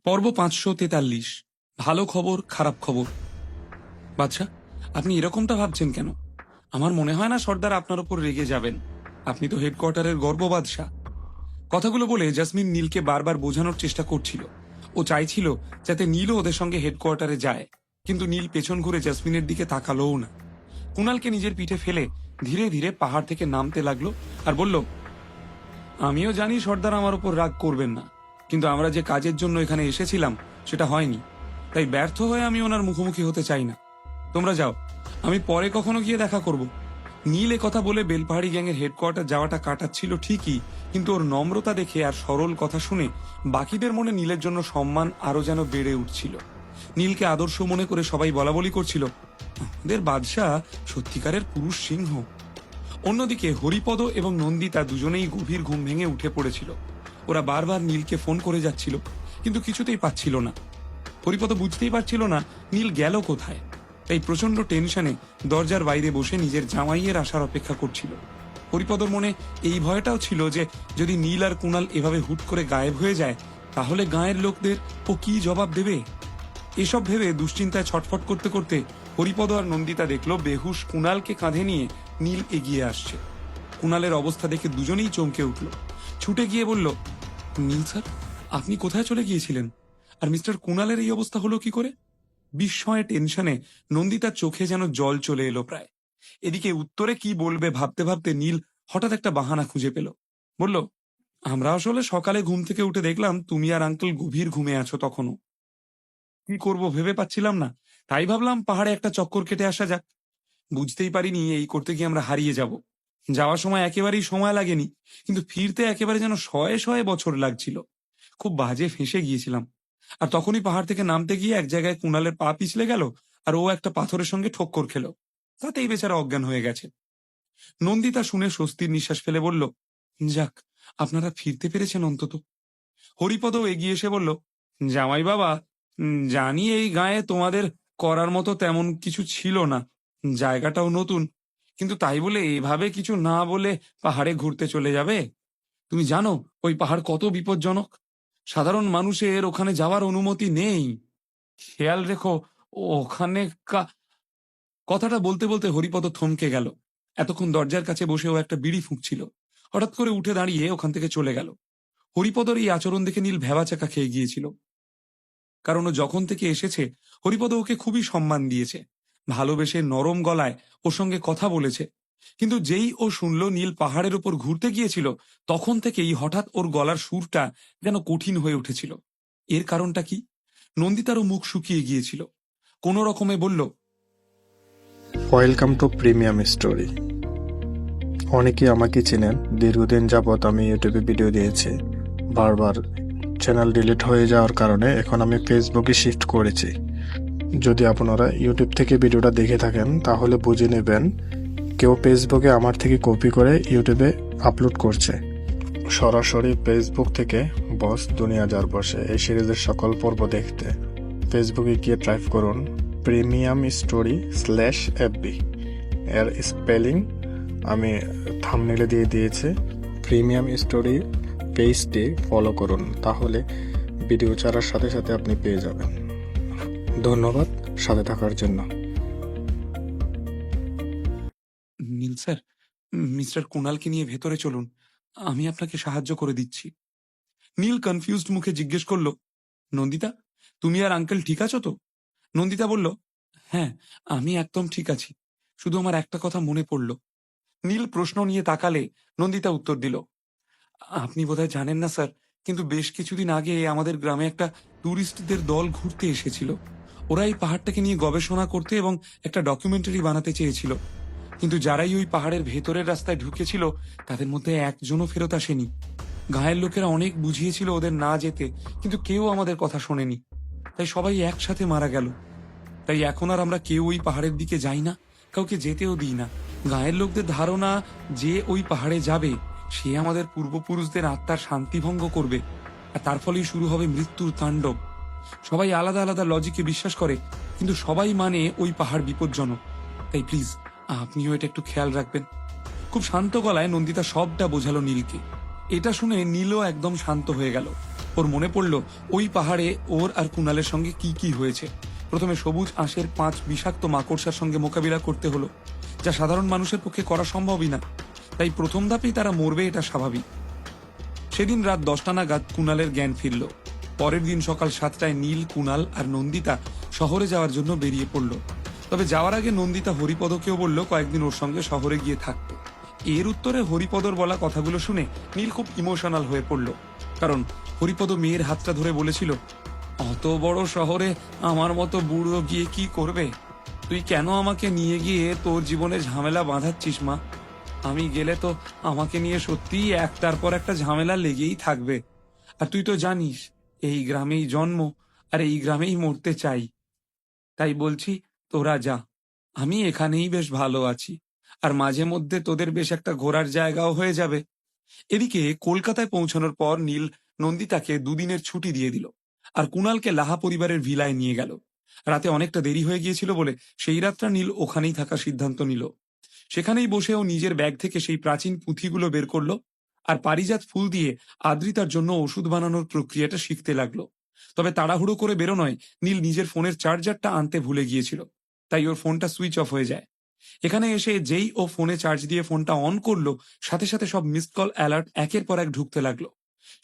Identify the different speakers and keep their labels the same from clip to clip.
Speaker 1: পর্ব 543। ভালো খবর খারাপ খবর। বাদশা, আপনি এরকমটা ভাবছেন কেন? আমার মনে হয় না সর্দার আপনার উপর রেগে যাবেন। আপনি তো হেডকোয়ার্টারের গর্ব বাদশা। কথাগুলো বলে জাসমিন নীলকে বারবার বোঝানোর চেষ্টা করছিল। ও চাইছিল যাতে নীলও ওদের সঙ্গে হেডকোয়ার্টারে যায়, কিন্তু নীল পেছন ঘুরে জাসমিনের দিকে তাকালোও না। কুণালকে নিজের পিঠে ফেলে ধীরে ধীরে পাহাড় থেকে নামতে লাগলো আর বলল, আমিও জানি সর্দার আমার উপর রাগ করবেন না, কিন্তু আমরা যে কাজের জন্য এখানে এসেছিলাম সেটা হয়নি, তাই ব্যর্থ হয়ে আমি ওনার মুখোমুখি হতে চাই না। তোমরা যাও, আমি পরে কখনো গিয়ে দেখা করব। নীল কথা বলে বেলপাহাড়ি গ্যাংয়ের হেডকোয়ার্টার যাওয়াটা কাটাচ্ছিল ঠিকই, কিন্তু ওর নম্রতা দেখে আর সরল কথা শুনে বাকিদের মনে নীলের জন্য সম্মান আরো যেন বেড়ে উঠছিল। নীলকে আদর্শ মনে করে সবাই বলাবলি করছিল, আমাদের বাদশাহ সত্যিকারের পুরুষ সিংহ। অন্যদিকে হরিপদ এবং নন্দিতা দুজনেই গভীর ঘুম ভেঙে উঠে পড়েছিল। ওরা বারবার নীলকে ফোন করে যাচ্ছিল, কিন্তু কিছুতেই পাচ্ছিল না। হরিপদ বুঝতেই পারছিল না নীল গেল কোথায়, তাই প্রচন্ড টেনশনে দরজার বাইরে বসে নিজের জামাইয়ের আসার অপেক্ষা করছিল। হরিপদর মনে এই ভয়টাও ছিল যে যদি নীল আর কুণাল এভাবে হুট করে গায়েব হয়ে যায়, তাহলে গাঁয়ের লোকদের ও কি জবাব দেবে। এসব ভেবে দুশ্চিন্তায় ছটফট করতে করতে হরিপদ আর নন্দিতা দেখলো বেহুশ কুণালকে কাঁধে নিয়ে নীল এগিয়ে আসছে। কুণালের অবস্থা দেখে দুজনেই চমকে উঠল। ছুটে গিয়ে বলল, নীল স্যার, আপনি কোথায় চলে গিয়েছিলেন? আর মিস্টার কুণালের এই অবস্থা হলো কি করে? বিস্ময়ে টেনশনে নন্দিতার চোখে যেন জল চলে এলো প্রায়। এদিকে উত্তরে কি বলবে ভাবতে ভাবতে নীল হঠাৎ একটা বাহানা খুঁজে পেল। বলল, আমরা আসলে সকালে ঘুম থেকে উঠে দেখলাম তুমি আর আঙ্কেল গভীর ঘুমে আছো তখনও। কি করব ভেবে পাচ্ছিলাম না, তাই ভাবলাম পাহাড়ে একটা চক্কর কেটে আসা যাক। বুঝতেই পারিনি এই করতে গিয়ে আমরা হারিয়ে যাব। যাওয়ার সময় একেবারেই সময় লাগেনি, কিন্তু ফিরতে একেবারে যেন শয়ে শয়ে বছর লাগছিল। খুব বাজে ফেঁসে গিয়েছিলাম। আর তখনই পাহাড় থেকে নামতে গিয়ে এক জায়গায় কুণালের পা পিছলে গেল, আর ও একটা পাথরের সঙ্গে ঠক্কর খেলো। তাতেই বেচারা অজ্ঞান হয়ে গেছে। নন্দিতা শুনে স্বস্তির নিঃশ্বাস ফেলে বলল, যাক, আপনারা ফিরতে পেরেছেন অন্তত। হরিপদও এগিয়ে এসে বলল, জামাই বাবা, জানি এই গায়ে তোমাদের করার মতো তেমন কিছু ছিল না, জায়গাটাও নতুন, কিন্তু তাই বলে এভাবে কিছু না বলে পাহাড়ে ঘুরতে চলে যাবে? তুমি জানো ওই পাহাড় কত বিপজ্জনক। সাধারণ মানুষের ওখানে যাওয়ার অনুমতি নেই। খেয়াল রেখো ওখানে কথাটা বলতে বলতে হরিপদ থমকে গেল। এতক্ষণ দরজার কাছে বসে ও একটা বিড়ি ফুঁকছিল। হঠাৎ করে উঠে দাঁড়িয়ে ওখান থেকে চলে গেল। হরিপদর এই আচরণ দেখে নীল ভ্যাবাচাকা খেয়ে গিয়েছিল, কারণ ও যখন থেকে এসেছে হরিপদ ওকে খুবই সম্মান দিয়েছে, ভালোবেসে নরম গলায় ওর সঙ্গে কথা বলেছে। কিন্তু যেই ও শুনল নীল পাহাড়ের উপর ঘুরতে গিয়েছিল, তখন থেকেই হঠাৎ ওর গলার সুরটা যেন কঠিন হয়ে উঠেছিল। এর কারণটা কি? নন্দিতারও মুখ শুকিয়ে গিয়েছিল। কোনো রকমে বলল,
Speaker 2: ওয়েলকাম টু প্রিমিয়াম স্টোরি। অনেকেই আমাকে চেনেন, দীর্ঘদিন যাবৎ আমি ইউটিউবে ভিডিও দিয়েছি। বারবার চ্যানেল ডিলিট হয়ে যাওয়ার কারণে এখন আমি ফেসবুকে শিফট করেছি। যদি আপনারা ইউটিউব থেকে ভিডিওটা দেখে থাকেন তাহলে বুঝে নেবেন কেউ ফেসবুকে আমার থেকে কপি করে ইউটিউবে আপলোড করছে। সরাসরি ফেসবুক থেকে বস দুনিয়া যার বসে এই সিরিজের সকল পর্ব দেখতে ফেসবুকে গিয়ে টাইপ করুন premium story/fb। এর স্পেলিং আমি থাম্বনেইলে দিয়ে দিয়েছি। প্রিমিয়াম স্টোরি পেজটি ফলো করুন, তাহলে ভিডিও ছাড়ার সাথে সাথে আপনি পেয়ে যাবেন। ধন্যবাদ সাথে থাকার জন্য।
Speaker 1: নীল স্যার, মিস্টার কুণালকে নিয়ে ভেতরে চলুন, আমি আপনাকে সাহায্য করে দিচ্ছি। নীল কনফিউজড মুখে জিজ্ঞেস করল, নন্দিতা, তুমি আর আঙ্কেল ঠিক আছো তো? নন্দিতা বলল, হ্যাঁ, আমি একদম ঠিক আছি, শুধু আমার একটা কথা মনে পড়ল। নীল প্রশ্ন নিয়ে তাকালে নন্দিতা উত্তর দিল, আপনি বোধহয় জানেন না স্যার, কিন্তু বেশ কিছুদিন আগে আমাদের গ্রামে একটা ট্যুরিস্টদের দল ঘুরতে এসেছিল। ওরা এই পাহাড়টাকে নিয়ে গবেষণা করতে এবং একটা ডকুমেন্টারি বানাতে চেয়েছিল, কিন্তু যারাই ওই পাহাড়ের ভেতরের রাস্তায় ঢুকেছিল তাদের মধ্যে একজনও ফেরত আসেনি। গাঁয়ের লোকেরা অনেক বুঝিয়েছিল ওদের না যেতে, কিন্তু কেউ আমাদের কথা শোনেনি, তাই সবাই একসাথে মারা গেল। তাই এখন আর আমরা কেউ ওই পাহাড়ের দিকে যাই না, কাউকে যেতেও দিই না। গাঁয়ের লোকদের ধারণা যে ওই পাহাড়ে যাবে সে আমাদের পূর্বপুরুষদের আত্মার শান্তি ভঙ্গ করবে, আর তার ফলেই শুরু হবে মৃত্যুর তাণ্ডব। সবাই আলাদা আলাদা লজিকে বিশ্বাস করে, কিন্তু সবাই মানে ওই পাহাড় বিপজ্জনক। তাই প্লিজ আপনিও এটা একটু খেয়াল রাখবেন। খুব শান্ত গলায় নন্দিতা সবটা বোঝালো নীলকে। এটা শুনে নীলও একদম শান্ত হয়ে গেল। ওর মনে পড়ল ওই পাহাড়ে ওর আর কুণালের সঙ্গে কি কি হয়েছে। প্রথমে সবুজ আঁশের 5 বিষাক্ত মাকড়সার সঙ্গে মোকাবিলা করতে হলো, যা সাধারণ মানুষের পক্ষে করা সম্ভবই না। তাই প্রথম ধাপেই তারা মরবে, এটা স্বাভাবিক। সেদিন রাত 10টা নাগাদ কুণালের জ্ঞান ফিরল। পরের দিন সকাল 7টায় নীল, কুণাল আর নন্দিতা শহরে যাওয়ার জন্য বেরিয়ে পড়ল। তবে যাওয়ার আগে নন্দিতা হরিপদকেও বলল কয়েকদিন ওর সঙ্গে শহরে গিয়ে থাকতে। এর উত্তরে হরিপদর বলা কথাগুলো শুনে নীল খুব ইমোশনাল হয়ে পড়ল, কারণ হরিপদ মেয়ের হাতটা ধরে বলেছিল, অত বড় শহরে আমার মতো বুড়ো গিয়ে কি করবে? তুই কেন আমাকে নিয়ে গিয়ে তোর জীবনে ঝামেলা বাঁধাচ্ছিস মা? আমি গেলে তো আমাকে নিয়ে সত্যিই একটার পর একটা ঝামেলা লেগেই থাকবে। আর তুই তো জানিস এই গ্রামেই জন্ম আর এই গ্রামেই মরতে চাই। তাই বলছি তোরা যা, আমি এখানেই বেশ ভালো আছি। আর মাঝে মধ্যে তোদের বেশ একটা ঘোরার জায়গাও হয়ে যাবে। এদিকে কলকাতায় পৌঁছানোর পর নীল নন্দিতাকে 2 দিনের ছুটি দিয়ে দিল আর কুণালকে লাহা পরিবারের ভিলায় নিয়ে গেল। রাতে অনেকটা দেরি হয়ে গিয়েছিল বলে সেই রাতটা নীল ওখানেই থাকার সিদ্ধান্ত নিল। সেখানেই বসে ও নিজের ব্যাগ থেকে সেই প্রাচীন পুঁথিগুলো বের করলো আর পারিজাত ফুল দিয়ে আদ্রিতার জন্য ওষুধ বানানোর প্রক্রিয়াটা শিখতে লাগলো। তবে তাড়াহুড়ো করে বেরোনোয় নীল নিজের ফোনের চার্জারটা আনতে ভুলে গিয়েছিল, তাই ওর ফোনটা সুইচ অফ হয়ে যায়। এখানে এসে যেই ও ফোনে চার্জ দিয়ে ফোনটা অন করলো, সাথে সাথে সব মিসড কল অ্যালার্ট একের পর এক ঢুকতে লাগলো।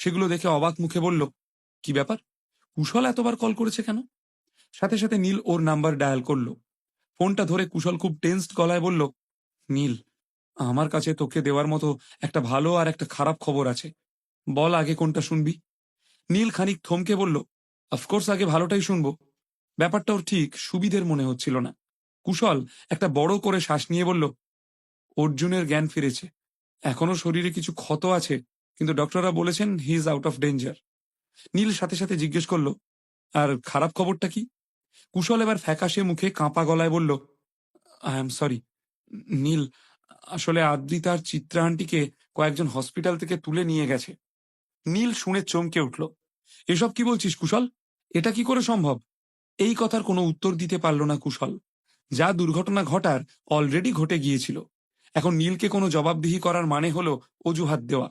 Speaker 1: সেগুলো দেখে অবাক মুখে বলল, কি ব্যাপার, কুশল এতবার কল করেছে কেন? সাথে সাথে নীল ওর নাম্বার ডায়াল করলো। ফোনটা ধরে কুশল খুব টেন্সড গলায় বলল, নীল, আমার কাছে তোকে দেওয়ার মতো একটা ভালো আর একটা খারাপ খবর আছে। বল আগে কোনটা শুনবি? নীল খানিক থমকে বলল, অফকোর্স আগে ভালোটাই শুনবো। ব্যাপারটা ওর ঠিক সুবিধের মনে হচ্ছিল না। কুশল একটা বড় করে শ্বাস নিয়ে বলল, অর্জুনের জ্ঞান ফিরেছে। এখনো শরীরে কিছু ক্ষত আছে, কিন্তু ডক্টররা বলেছেন he is out of danger. Neel সাথে সাথে জিজ্ঞেস করলো, আর খারাপ খবরটা কি? কুশল এবার ফ্যাকাশে মুখে কাঁপা গলায় বলল, আই এম সরি নীল, আসলে আদ্রিতা আর চিত্রা আন্টিকে কয়েকজন হসপিটাল থেকে তুলে নিয়ে গেছে। নীল শুনে চমকে উঠল, এসব কি বলছিস কুশল? এটা কি করে সম্ভব? এই কথার কোনো উত্তর দিতে পারল না কুশল। যা দুর্ঘটনা ঘটার অলরেডি ঘটে গিয়েছিল। এখন নীলকে কোনো জবাবদিহি করার মানে হলো অজুহাত দেওয়া।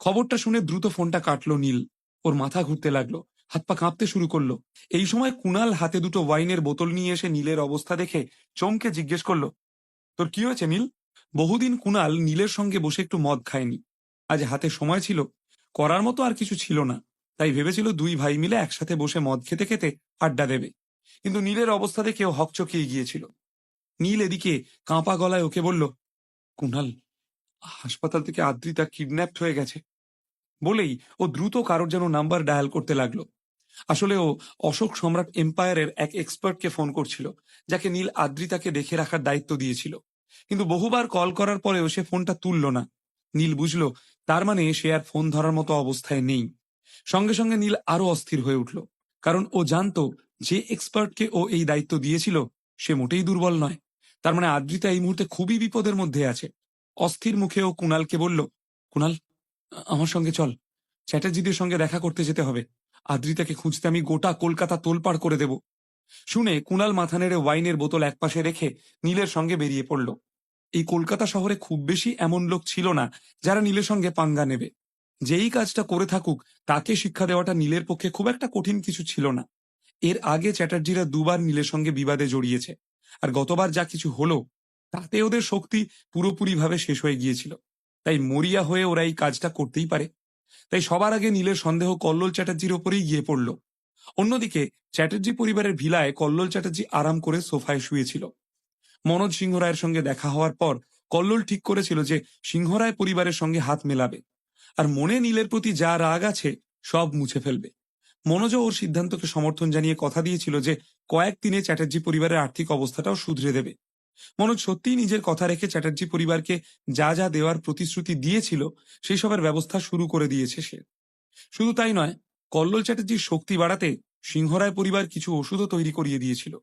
Speaker 1: খবরটা শুনে দ্রুত ফোনটা কাটলো নীল। ওর মাথা ঘুরতে লাগলো, হাত পা কাঁপতে শুরু করলো। এই সময় কুণাল হাতে 2টো ওয়াইনের বোতল নিয়ে এসে নীলের অবস্থা দেখে চমকে জিজ্ঞেস করলো, তোর কি হয়েছে নীল? বহুদিন কুণাল নীলের সঙ্গে বসে একটু মদ খায়নি। আজ হাতে সময় ছিল, করার মতো আর কিছু ছিল না, তাই ভেবেছিল 2 ভাই মিলে একসাথে বসে মদ খেতে খেতে আড্ডা দেবে। কিন্তু নীলের অবস্থা দেখে ও হকচকিয়ে গিয়েছিল। নীল এদিকে কাঁপা গলায় ওকে বলল, কুণাল, হাসপাতাল থেকে আদ্রিতা কিডন্যাপড হয়ে গেছে। বলেই ও দ্রুত কারোর যেন নাম্বার ডায়াল করতে লাগলো। আসলে ও অশোক সম্রাট এম্পায়ারের এক এক্সপার্টকে ফোন করছিল, যাকে নীল আদ্রিতাকে দেখে রাখার দায়িত্ব দিয়েছিল। কিন্তু বহুবার কল করার পরেও সে ফোনটা তুলল না। নীল বুঝলো তার মানে সে আর ফোন ধরার মতো অবস্থায় নেই। সঙ্গে সঙ্গে নীল আরো অস্থির হয়ে উঠল, কারণ ও জানতো যে এক্সপার্টকে ও এই দায়িত্ব দিয়েছিল সে মোটেই দুর্বল নয়। তার মানে আদ্রিতা এই মুহূর্তে খুবই বিপদের মধ্যে আছে। অস্থির মুখে ও কুণালকে বলল, কুণাল, আমার সঙ্গে চল, চ্যাটার্জিদের সঙ্গে দেখা করতে যেতে হবে। আদ্রিতাকে খুঁজতে আমি গোটা কলকাতা তোলপাড় করে দেব। শুনে কুণাল মাথা নেড়ে ওয়াইনের বোতল একপাশে রেখে নীলের সঙ্গে বেরিয়ে পড়ল। এই কলকাতা শহরে খুব বেশি এমন লোক ছিল না যারা নীলের সঙ্গে পাঙ্গা নেবে। যেই কাজটা করে থাকুক তাকে শিক্ষা দেওয়াটা নীলের পক্ষে খুব একটা কঠিন কিছু ছিল না। এর আগে চ্যাটার্জিরা 2বার নীলের সঙ্গে বিবাদে জড়িয়েছে, আর গতবার যা কিছু হলো তাতে ওদের শক্তি পুরোপুরিভাবে শেষ হয়ে গিয়েছিল। তাই মরিয়া হয়ে ওরা এই কাজটা করতেই পারে। তাই সবার আগে নীলের সন্দেহ কল্লোল চ্যাটার্জির ওপরেই গিয়ে পড়ল। অন্যদিকে চ্যাটার্জি পরিবারের ভিলায় কল্লোল চ্যাটার্জি আরাম করে সোফায় শুয়েছিল। মনোজ সিংহ রায়ের সঙ্গে দেখা হওয়ার পর কল্লোল ঠিক করেছিল যে সিংহরায় পরিবারের সঙ্গে হাত মেলাবে, আর মনে নীলের প্রতি যা রাগ আছে সব মুছে ফেলবে। মনোজও ওর সিদ্ধান্তকে সমর্থন জানিয়ে কথা দিয়েছিল যে কয়েকদিনে চ্যাটার্জি পরিবারের আর্থিক অবস্থাটাও শুধরে দেবে। মনোজ সত্যিই নিজের কথা রেখে চ্যাটার্জি পরিবারকে যা যা দেওয়ার প্রতিশ্রুতি দিয়েছিল সেই সবের ব্যবস্থা শুরু করে দিয়েছে সে। শুধু তাই নয়, কল্লোল চ্যাটার্জির শক্তি বাড়াতে সিংহরায় পরিবার কিছু ওষুধও তৈরি করিয়ে দিয়েছিল।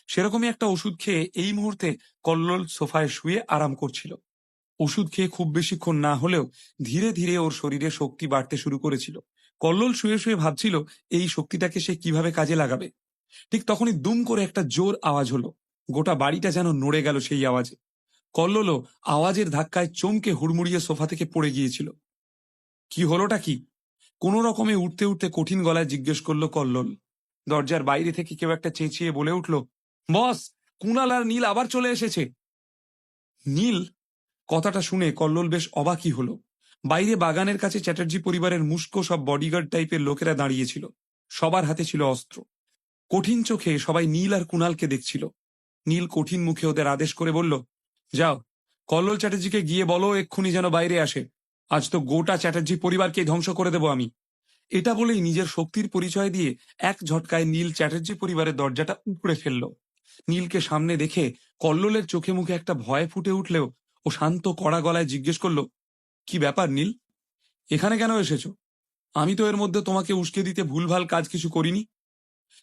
Speaker 1: সেরকমই একটা ওষুধ খেয়ে এই মুহূর্তে কল্লোল সোফায় শুয়ে আরাম করছিল। ওষুধ খেয়ে খুব বেশিক্ষণ না হলেও ধীরে ধীরে ওর শরীরে শক্তি বাড়তে শুরু করেছিল। কল্লোল শুয়ে শুয়ে ভাবছিল এই শক্তিটাকে সে কিভাবে কাজে লাগাবে। ঠিক তখনই দুম করে একটা জোর আওয়াজ হলো। গোটা বাড়িটা যেন নড়ে গেল সেই আওয়াজে। কল্লোলও আওয়াজের ধাক্কায় চমকে হুড়মুড়িয়ে সোফা থেকে পড়ে গিয়েছিল। কি হলোটা কি? কোনো রকমে উঠতে উঠতে কঠিন গলায় জিজ্ঞেস করলো কল্লোল। দরজার বাইরে থেকে কেউ একটা চেঁচিয়ে বলে উঠল, বস, কুণাল আর নীল আবার চলে এসেছে। নীল? কথাটা শুনে কল্লোল বেশ অবাকই হলো। বাইরে বাগানের কাছে চ্যাটার্জি পরিবারের মুস্কো সব বডিগার্ড টাইপের লোকেরা দাঁড়িয়েছিল। সবার হাতে ছিল অস্ত্র। কঠিন চোখে সবাই নীল আর কুণালকে দেখছিল। নীল কঠিন মুখে ওদের আদেশ করে বলল, যাও, কল্লোল চ্যাটার্জিকে গিয়ে বলো এক্ষুনি যেন বাইরে আসে। আজ তো গোটা চ্যাটার্জি পরিবারকে ধ্বংস করে দেব আমি। এটা বলেই নিজের শক্তির পরিচয় দিয়ে এক ঝটকায় নীল চ্যাটার্জি পরিবারের দরজাটা উপড়ে ফেলল। নীলকে সামনে দেখে কল্লোলের চোখে মুখে একটা ভয় ফুটে উঠলেও ও শান্ত কড়া গলায় জিজ্ঞেস করল, কি ব্যাপার নীল, এখানে কেন এসেছো? আমি তো এর মধ্যে তোমাকে উস্কে দিতে ভুলভাল কাজ কিছু করিনি।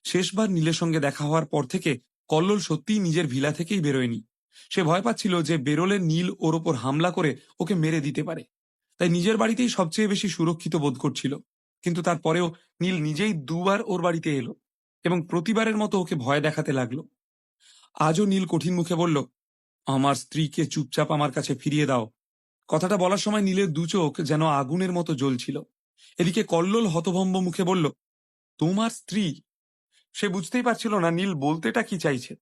Speaker 1: শেষবার নীলের সঙ্গে দেখা হওয়ার পর থেকে কল্লোল সত্যিই নিজের ভিলা থেকেই বেরোয়নি। সে ভয় পাচ্ছিল যে বেরোলে নীল ওর ওপর হামলা করে ওকে মেরে দিতে পারে। তাই নিজের বাড়িতেই সবচেয়ে বেশি সুরক্ষিত বোধ করছিল। কিন্তু তারপরেও নীল নিজেই দুবার ওর বাড়িতে এলো এবং প্রতিবারের মতো ওকে ভয় দেখাতে লাগলো। আজও নীল কঠিন মুখে বলল, আমার স্ত্রীকে চুপচাপ আমার কাছে ফিরিয়ে দাও। কথাটা বলার সময় নীলের দু চোখ যেন আগুনের মতো জ্বলছিল। এদিকে কল্লোল হতভম্ব মুখে বলল, তোমার স্ত্রী? সে বুঝতেই পারছিল না নীল বলতেটা কি চাইছে।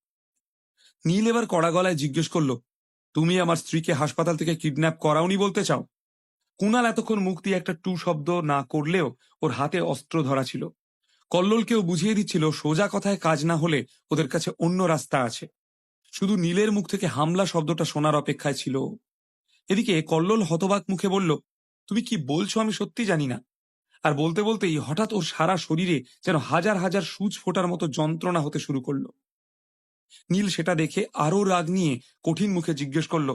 Speaker 1: নীল এবার কড়া গলায় জিজ্ঞেস করলো, তুমি আমার স্ত্রীকে হাসপাতাল থেকে কিডন্যাপ করাওনি বলতে চাও? কুণাল এতক্ষণ মুখ দিয়ে একটা টু শব্দ না করলেও ওর হাতে অস্ত্র ধরা ছিল। কল্লোলকেও বুঝিয়ে দিচ্ছিল সোজা কথায় কাজ না হলে ওদের কাছে অন্য রাস্তা আছে। শুধু নীলের মুখ থেকে হামলা শব্দটা শোনার অপেক্ষায় ছিল ও। এদিকে কল্লোল হতবাক মুখে বলল, তুমি কি বলছো আমি সত্যি জানি না। আর বলতে বলতেই হঠাৎ ওর সারা শরীরে যেন হাজার হাজার সূচ ফোটার মতো যন্ত্রণা হতে শুরু করলো। নীল সেটা দেখে আরো রাগ নিয়ে কঠিন মুখে জিজ্ঞেস করলো,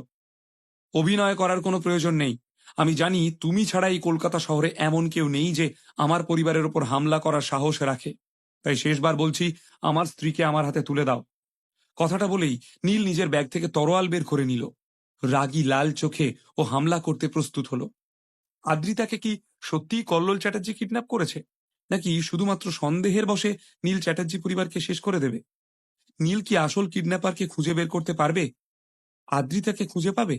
Speaker 1: অভিনয় করার কোনো প্রয়োজন নেই। আমি জানি তুমি ছাড়া এই কলকাতা শহরে এমন কেউ নেই যে আমার পরিবারের ওপর হামলা করার সাহস রাখে। তাই শেষবার বলছি, আমার স্ত্রীকে আমার হাতে তুলে দাও। কথাটা বলেই নীল নিজের ব্যাগ থেকে তরোয়াল বের করে নিল। রাগী লাল চোখে ও হামলা করতে প্রস্তুত হলো। আদ্রিতাকে কি সত্যিই কল্লোল চ্যাটার্জি কিডন্যাপ করেছে, নাকি শুধুমাত্র সন্দেহের বশে নীল চ্যাটার্জি পরিবারকে শেষ করে দেবে? নীল কি আসল কিডন্যাপারকে খুঁজে বের করতে পারবে? আদ্রিতাকে খুঁজে পাবে?